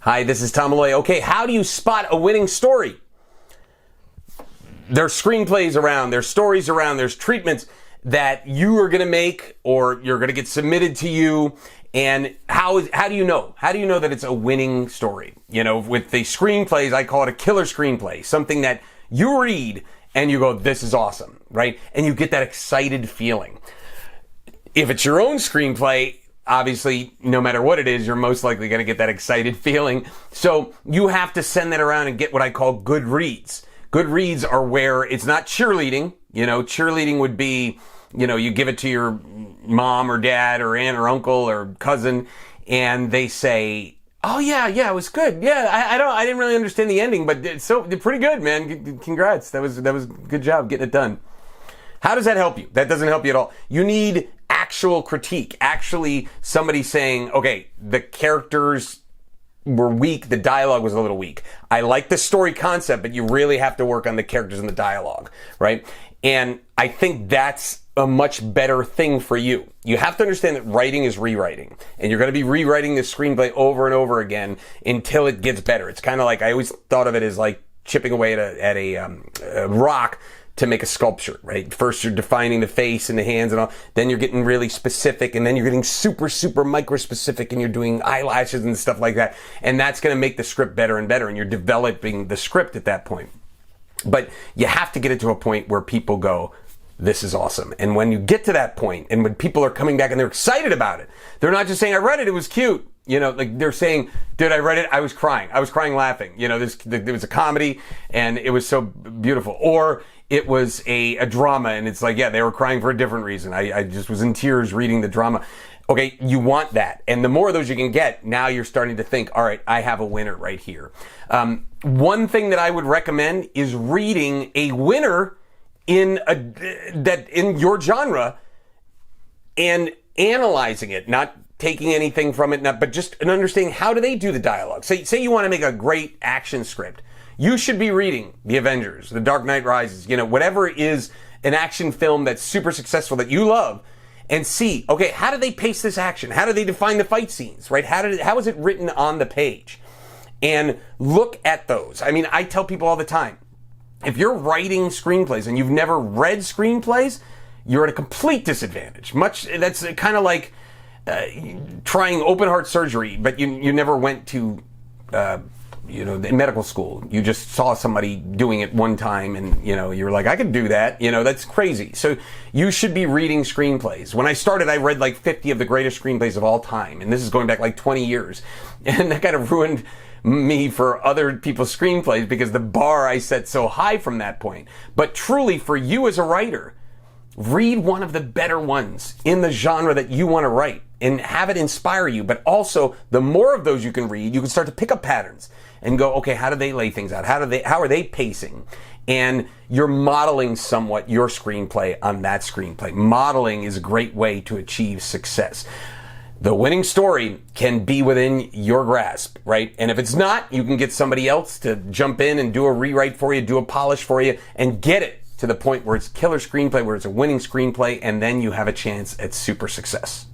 Hi, this is Tom Malloy. Okay, how do you spot a winning story? There's screenplays around, there's stories around, there's treatments that you are going to make or you're going to get submitted to you. And how do you know? How do you know that it's a winning story? You know, with the screenplays, I call it a killer screenplay, something that you read and you go, this is awesome, right? And you get that excited feeling. If it's your own screenplay, obviously, no matter what it is, you're most likely going to get that excited feeling. So you have to send that around and get what I call good reads. Good reads are where it's not cheerleading. You know, cheerleading would be, you know, you give it to your mom or dad or aunt or uncle or cousin, and they say, "Oh yeah, it was good. Yeah, I didn't really understand the ending, but it's pretty good, man. Congrats. That was good job getting it done." How does that help you? That doesn't help you at all. You need actual critique. Actually, somebody saying, "Okay, the characters were weak. The dialogue was a little weak. I like the story concept, but you really have to work on the characters and the dialogue," right? And I think that's a much better thing for you. You have to understand that writing is rewriting, and you're going to be rewriting the screenplay over and over again until it gets better. It's kind of like, I always thought of it as like chipping away at a rock to make a sculpture, right? First you're defining the face and the hands and all, then you're getting really specific, and then you're getting super, super micro specific, and you're doing eyelashes and stuff like that. And that's going to make the script better and better, and you're developing the script at that point. But you have to get it to a point where people go, this is awesome. And when you get to that point, and when people are coming back and they're excited about it, they're not just saying, I read it, it was cute. You know, like they're saying, dude, I read it, I was crying laughing. You know, there was a comedy and it was so beautiful. Or it was a drama, and it's like, yeah, they were crying for a different reason. I just was in tears reading the drama. Okay, you want that. And the more of those you can get, now you're starting to think, all right, I have a winner right here. One thing that I would recommend is reading a winner in your genre and analyzing it, not taking anything from it, but just an understanding, how do they do the dialogue? Say you want to make a great action script. You should be reading The Avengers, The Dark Knight Rises, you know, whatever is an action film that's super successful that you love, and see, okay, how do they pace this action? How do they define the fight scenes, right? How is it written on the page? And look at those. I mean, I tell people all the time, if you're writing screenplays and you've never read screenplays, you're at a complete disadvantage. That's kind of like trying open heart surgery, but you never went to in medical school. You just saw somebody doing it one time, and you're like, I could do that. That's crazy. So you should be reading screenplays. When I started, I read like 50 of the greatest screenplays of all time, and this is going back like 20 years, and that kind of ruined me for other people's screenplays because the bar I set so high from that point. But truly, for you as a writer, read one of the better ones in the genre that you want to write and have it inspire you. But also, the more of those you can read, you can start to pick up patterns and go, okay, how do they lay things out? How are they pacing? And you're modeling somewhat your screenplay on that screenplay. Modeling is a great way to achieve success. The winning story can be within your grasp, right? And if it's not, you can get somebody else to jump in and do a rewrite for you, do a polish for you, and get it to the point where it's killer screenplay, where it's a winning screenplay, and then you have a chance at super success.